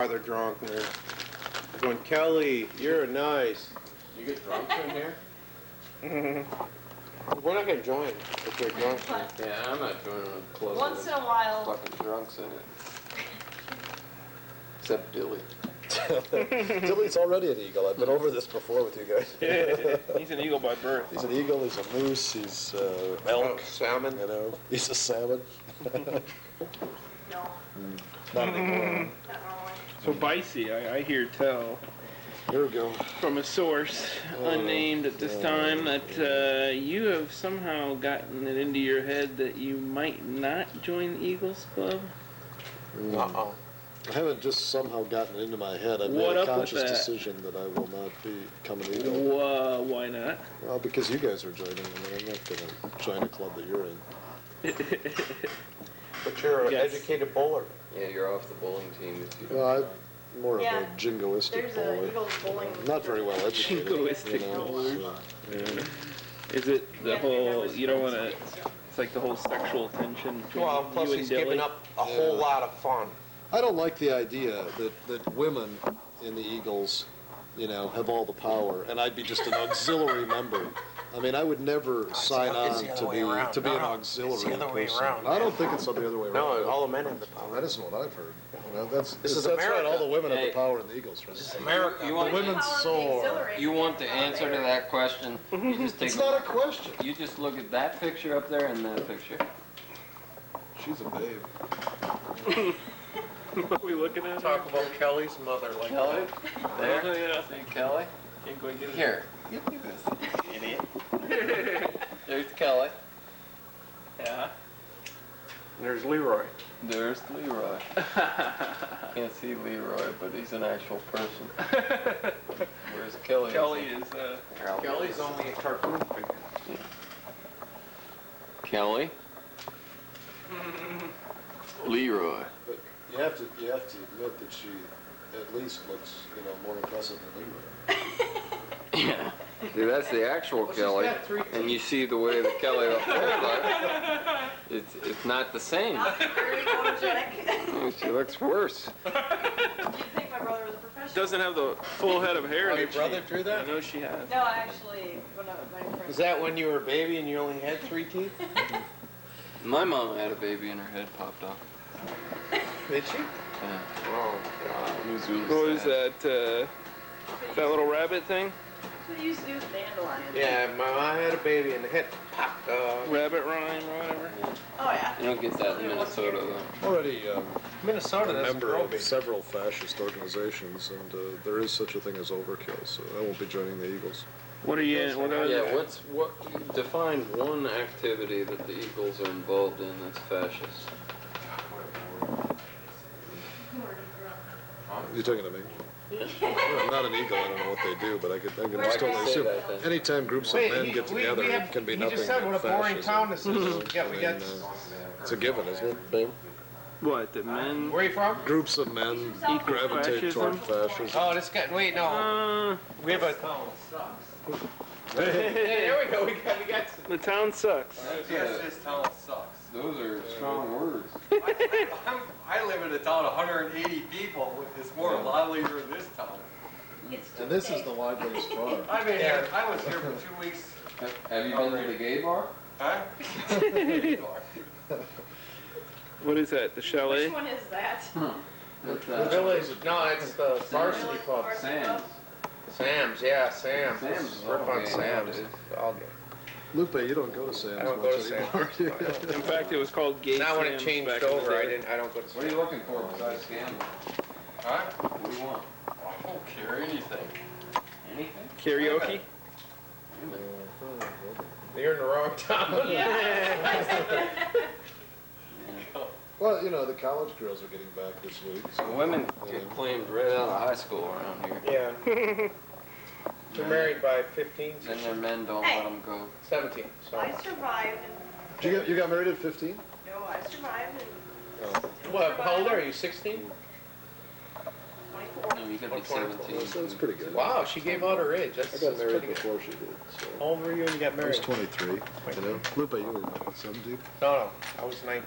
They're drunk. They're going, Kelly, you're nice. You get drunk in here? We're not gonna join if they're drunk. Yeah, I'm not joining them close. Once in a while. Fucking drunks in it. Except Dilly. Dilly's already an eagle. I've been over this before with you guys. He's an eagle by birth. He's an eagle, he's a moose, he's elk, Salmon. you know, he's a salmon. No, Not anymore. not normally. So Bicey, I hear tell Here we go. from a source unnamed at this time that you have somehow gotten it into your head that you might not join the Eagles Club. Uh-oh. I haven't just somehow gotten it into my head. I've What made a up with conscious that? decision that I will not become an eagle. Why not? Well, because you guys are joining. I mean, I'm not going to join a club that you're in. But you're an Yes. educated bowler. Yeah, you're off the bowling team if you don't. Well, I'm more of Yeah, a jingoistic There's a bowler. Eagles bowling. Not very well educated. Jingoistic you know, bowler. so, yeah. Is it the Yeah, whole, never you don't seen want to, it, so. it's like the whole sexual tension between Well, plus you and he's Dilly? giving up a whole Yeah. lot of fun. I don't like the idea that women in the Eagles, you know, have all the power, and I'd be just an auxiliary member. I mean, I would never sign it's on the other to way be around. an No, auxiliary it's the other way person. around. I don't think it's the other way around. No, all the men have the power. That isn't what I've heard. You know, This is that's right. America. All the women have Hey. the power in the Eagles, right? America. You The want, women's soul. you want the answer to that question? You just take It's not a question. You just look at that picture up there and that picture. She's a babe. What are we looking at? Talk about Kelly's mother like Kelly? There? Oh, yeah. See Kelly? Can't quite get it. Here. You do this, idiot. There's Kelly. Yeah. There's Leroy. There's Leroy. Can't see Leroy, but he's an actual person. Where's Kelly? Kelly is, Kelly's only a cartoon figure. Kelly. Leroy. But you have to admit that she at least looks, you know, more impressive than Leroy. Yeah. See, that's the actual Kelly. got 3 And you see the way the Kelly up there looks. It's not the same. Not very photogenic. She looks worse. You'd think my brother was a professional. doesn't have the full head of hair Oh, that your brother drew I that? know she has. No, I actually, when my friend. Is that when you were a baby and you only had 3 teeth? My mom had a baby and her head popped off. Did she? Yeah. Oh, God. It was really What was sad. that little rabbit thing? That's what you used to do with dandelion. Yeah, my mom had a baby and the head popped off. Rabbit rhyme or whatever? Oh, yeah. You don't get that in Minnesota, though. Already Minnesota, a that's member of baby. several fascist organizations, and there is such a thing as overkill, so I won't be joining the Eagles. What are you, what are Yeah, define one activity that the Eagles are involved in that's fascist. You talking to me? Well, I'm not an eagle. I don't know what they do, but I can just Where only is assume. that then? Anytime groups of men get together, it can be he nothing just said but what a boring fascism. town this is. I We mean, got, it's a given, isn't it, babe? what, the men? where are you from? Groups of men Equal gravitate toward fascism. Oh, this guy, wait, no. We have a, hey, there we go, we got some. The town sucks. Yes, this town sucks. Those are strong words. I live in a town of 180 people. It's more livelier than this town. And this is the liveliest farm. I've been here. I was here for 2 weeks. Have you been to the gay bar? Huh? What is that, the chalet? Which one is that? That's, The village, no, it's the varsity pub. Sam's. Sam's, yeah, Sam's. Sam's. We're on Okay, Sam's. nowadays. All good. Lupe, you don't go to Sam's I don't much go to anymore. Sam's. In fact, it was called Gay Now when it Sam's changed back in the over, day. I don't go to What are you Sam's. looking for besides gambling? Huh? What do you want? I don't care anything. Anything? Karaoke? You're in the wrong town. Well, you know, the college girls are getting back this week. The So, women get claimed right out of high school around here. Yeah. They're married by 15, Then their men don't let them go. 17, so. I survived you got married at 15? no, I survived Oh. What, how old are you, 16? 24. And you gotta be 24. 17. So it's pretty good. Wow, she gave out her age. That's I got married pretty good. before she did, so. How old were you when you got I was married? 23, you know. Lupe, you were what, 17? No, I was 19.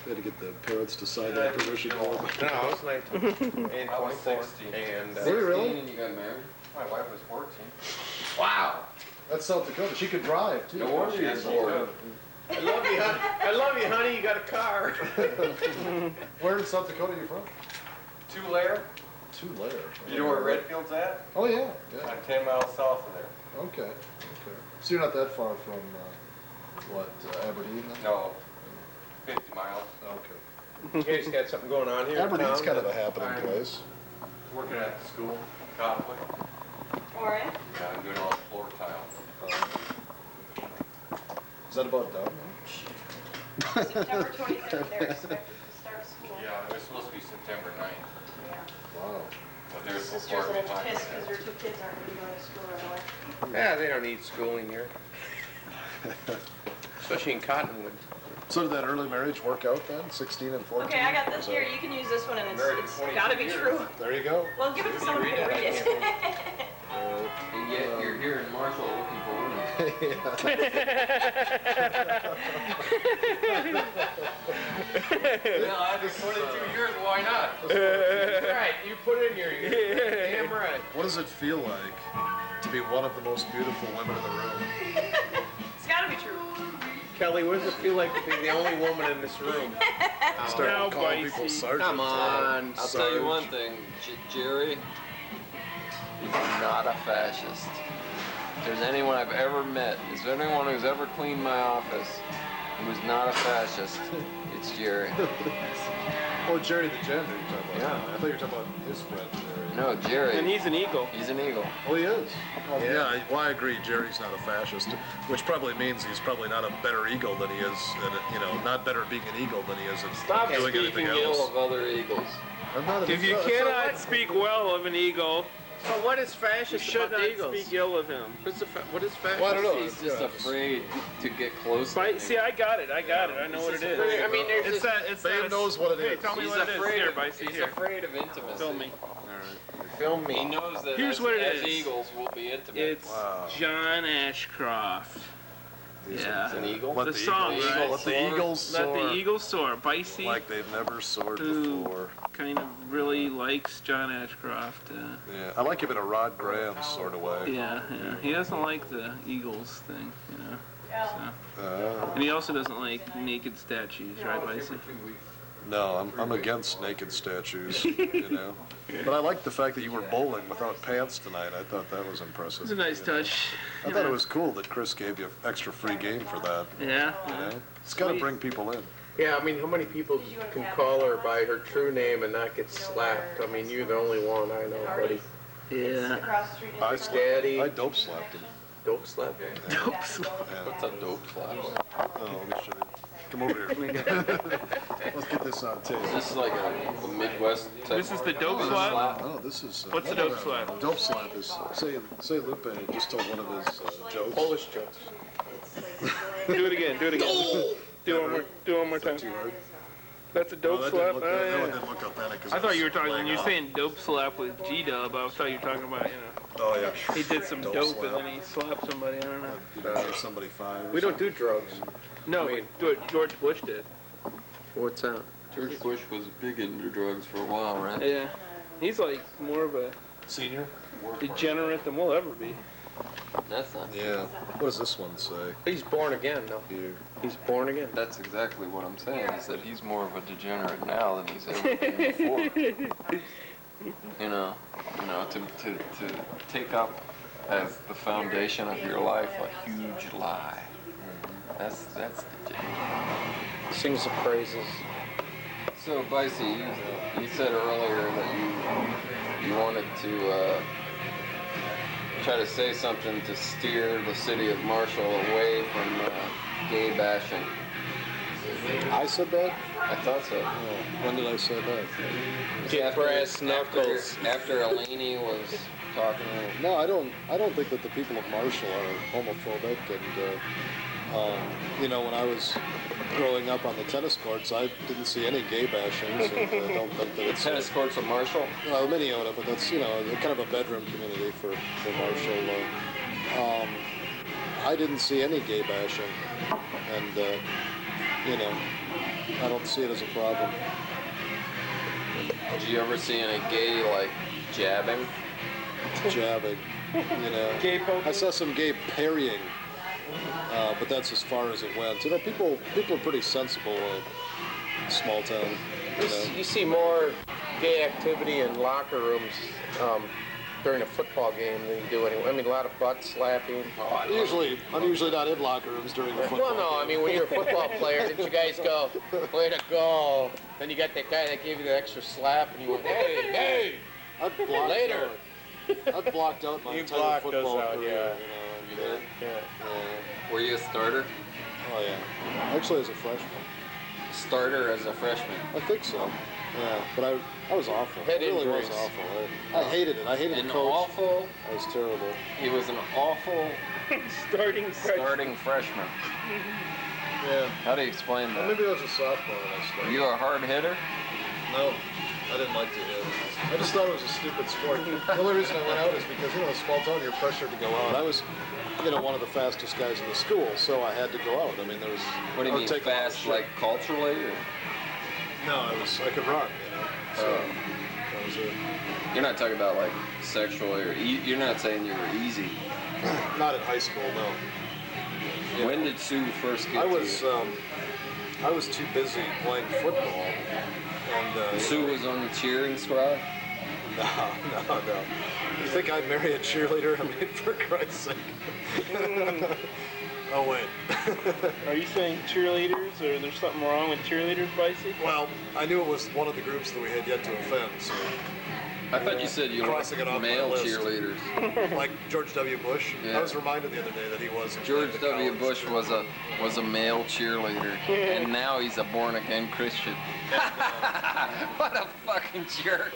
They had to get the parents to sign that permission form. No, I was 19. And I was 24. 16. And Were you really? 16 and you got married? my wife was 14. Wow! That's South Dakota. She could drive, too. No wonder you're bored. I love you, honey. I love you, honey. You got a car. Where in South Dakota are you from? Tulare. Tulare. You know where Redfield's at? Oh, yeah, yeah. 10 miles south of there. Okay, okay. So you're not that far from, Aberdeen then? No, 50 miles. Okay. You guys got something going on here? Aberdeen's in kind town? of a happening place. Working at the school, Conflict. All right. Yeah, I'm doing all the floor tile. Is that about done? September 23rd, they're expected to start school. Yeah, it was supposed to be September 9th, Yeah. Wow. but My there's so sister's far a little behind. pissed because her two kids aren't going to be going to school right away. Yeah, they don't need schooling here. Especially in Cottonwood. So did that early marriage work out then, 16 and 14? Okay, I got Was this that- here. You can use this one, and Married it's 22 got to be years. true. There you go. Well, give it to someone who can read it. And yet you're here in Marshall looking for women. Yeah, after 22 years, why not? Right, you put it in your damn right. What does it feel like to be one of the most beautiful women in the room? It's got to be true. Kelly, what does it feel like to be the only woman in this room? Start Now, calling Bicey. people sergeant. Come on. I'll tell you one thing, Jerry, he's not a fascist. If there's anyone I've ever met, is there anyone who's ever cleaned my office who's not a fascist, it's Jerry. Oh, Jerry the Gender you're talking about. Yeah. I thought you were talking about his friend, Jerry. No, Jerry. And he's an eagle. He's an eagle. Oh, he is? Well, I agree. Jerry's not a fascist, which probably means he's probably not a better eagle than he is, not better at being an eagle than he is at Stop doing anything speaking else. ill of other eagles. I'm not an If you eagle. cannot speak well of an eagle, So what is you fascist should about not the Eagles? speak ill of him. What is fascist? Well, I don't know. He's just afraid to get close. See, I got it. I know what it is. I mean, there's It's this, that. It's Babe that. knows what it Hey, is. tell me He's what it is. afraid. Here, Bicey, He's here. afraid of intimacy. Film me. film He me. knows that Here's as, what it as is. eagles will be intimate. It's Wow. John Ashcroft. Yeah. An eagle? Let The the song, eagles, right? let the eagles Let soar the eagles soar. Bicey, like they've never soared who before. kind of really likes John Ashcroft. Yeah, I like him in a Rod Graham sort of way. Yeah. He doesn't like the Eagles thing, Yeah. So. And he also doesn't like naked statues, right, Bicey? No, I'm against naked statues, But I like the fact that you were bowling without pants tonight. I thought that was impressive. It's a nice touch. I thought it was cool that Chris gave you extra free game for that. Yeah. It's got to Sweet. bring people in. Yeah, I mean, how many people can call her by her true name and not get slapped? I mean, you're the only one I know, buddy. Yeah. Across the street. I is Daddy. I dope slapped him. Dope slap. What's a dope slap? Oh, let me show you. Come over here. Let's get this on tape. Is this like a Midwest type? This is the dope slap? Oh, this is. What's the dope slap? Dope slap is say Lupe just told one of his jokes. Polish jokes. Do it again. Do it again. Do one more time. Too hard. That's a No, dope that slap. didn't look, Oh, that yeah. one didn't look authentic. 'Cause I it thought was you were talking. laying You're off. saying dope slap with G-Dub. I thought you were talking about, Oh yeah. he did some Dope dope slap. and then he slapped somebody. I don't know. You know, give somebody five. or We don't something. do drugs. No, I mean- do it. George Bush did. What's that? George Bush was big into drugs for a while, right? Yeah. He's like more of a Senior. degenerate than we'll ever be. That's not. Yeah. What does this one say? He's born again, though. Here. He's born again. That's exactly what I'm saying. Is that he's more of a degenerate now than he's ever been before. To take up as the foundation of your life a huge lie. That's degenerate. Sings the praises. So, Bicey, you said earlier that you wanted to try to say something to steer the city of Marshall away from gay bashing. I said that? I thought so. Oh, when did I say that? Get brass knuckles. After Eleni was talking. No, I don't think that the people of Marshall are homophobic, and You know, when I was growing up on the tennis courts, I didn't see any gay bashings, and I don't think that it's Tennis courts of Marshall. Minneota, but that's, you know, kind of a bedroom community for Marshall. I didn't see any gay bashing, and you know, I don't see it as a problem. Did you ever see any gay, like, jabbing? Jabbing, you know. Gay poking? I saw some gay parrying, but that's as far as it went. You know, people are pretty sensible in small town. You know. You see more gay activity in locker rooms during a football game than you do anyway. I mean, a lot of butt slapping. I'm usually not in locker rooms during the football Well, no, I game. mean, when you're a football player, didn't you guys go, way to go? Then you got that guy that gave you the extra slap, and you went, hey, I've blocked later. I've blocked out my You entire blocked those football out, career. yeah. You know, and, Yeah. Were you a starter? oh yeah. Actually, as a freshman, Starter as a freshman. I think so. Yeah, but I was awful. Head I really injuries. was awful. I hated it. I hated An the coach. awful, I was terrible. he was an awful Starting starting freshman. Yeah. How do you explain Well, that? maybe I was a sophomore when I Were started. you a hard hitter? No, I didn't like to hit. I just thought it was a stupid sport. The only reason I went out is because, you know, in a small town, you're pressured to go out. I was, you know, one of the fastest guys in the school, so I had to go out. I mean, there was. What do I you would mean, take a lot of fast, shit. like culturally? Or? No, I could run, you know. So that was it. You're not talking about like sexually, or you're not saying you were easy. Not in high school, no. Yeah. When did Sue first get I to was you? I was too busy playing football, and Sue was on the cheering squad. no. You think I'd marry a cheerleader? I mean, for Christ's sake. Oh wait. Are you saying cheerleaders, or there's something wrong with cheerleaders, Bicey? Well, I knew it was one of the groups that we had yet to offend. So, I thought you said you Crossing it liked off my male list. cheerleaders. like George W. Bush, Yeah. I was reminded the other day that he was. in George the W. college Bush too. was a male cheerleader, and now he's a born again Christian. What a fucking jerk!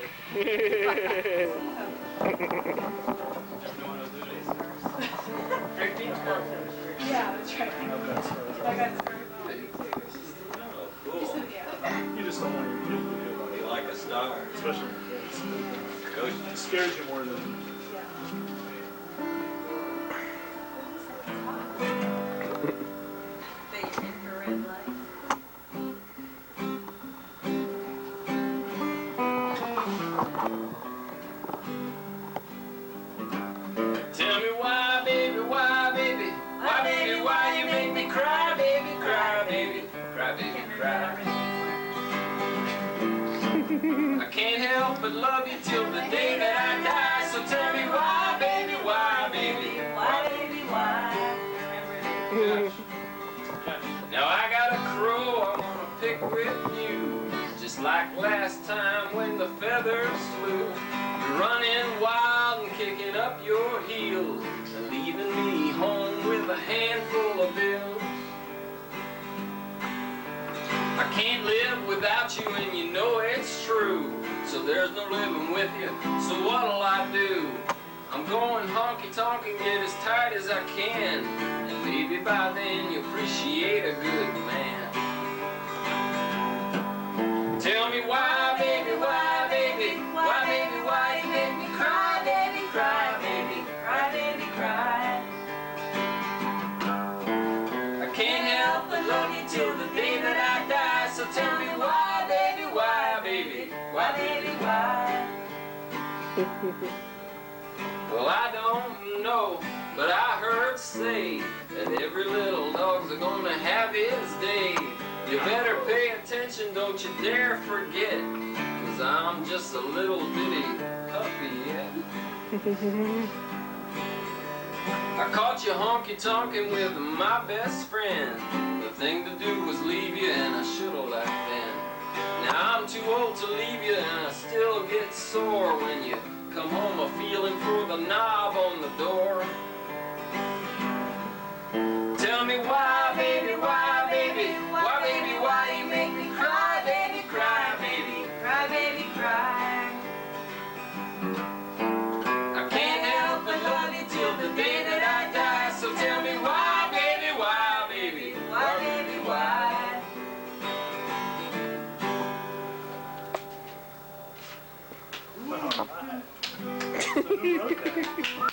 Yeah, that's right. I got started about you too. You said, yeah. You just don't want your kid to be about it. Like a star. Especially if it scares you more than. The infrared light. Tell me why, baby, why you make me cry, baby, cry, baby, cry, baby, cry. I can't help but love you till the day that I die. So tell me why, baby, why, baby, Why, baby, why? Now I got a crow I'm gonna pick with you, just like last time when the feathers flew. You're running wild and kicking up your heels and leaving me home with a handful of bills. I can't live without you and you know it's true, so there's no living with you, so what'll I do? I'm going honky-tonk and get as tight as I can, and maybe by then you appreciate a good man. Tell me why, baby, why, baby, why, baby, why you make me cry, baby, cry, baby, cry, baby, cry. I can't help but love you till the day that I die, so tell me why, baby, why, baby, why, baby, why? Well, I don't know, but I heard say that every little dog's gonna have his day. You better pay attention, don't you dare forget, 'cause I'm just a little bitty puppy yet. I caught you honky-tonkin' with my best friend. The thing to do was leave you, and I should've left then. Now I'm too old to leave you, and I still get sore when you come home a feeling for the knob on the door. Tell me why, baby, why, baby, why, baby, why you make me cry, baby, cry, baby, cry, baby, cry. I can't help but love you till the day that I die, so tell me why, baby, why, baby, Who wrote that?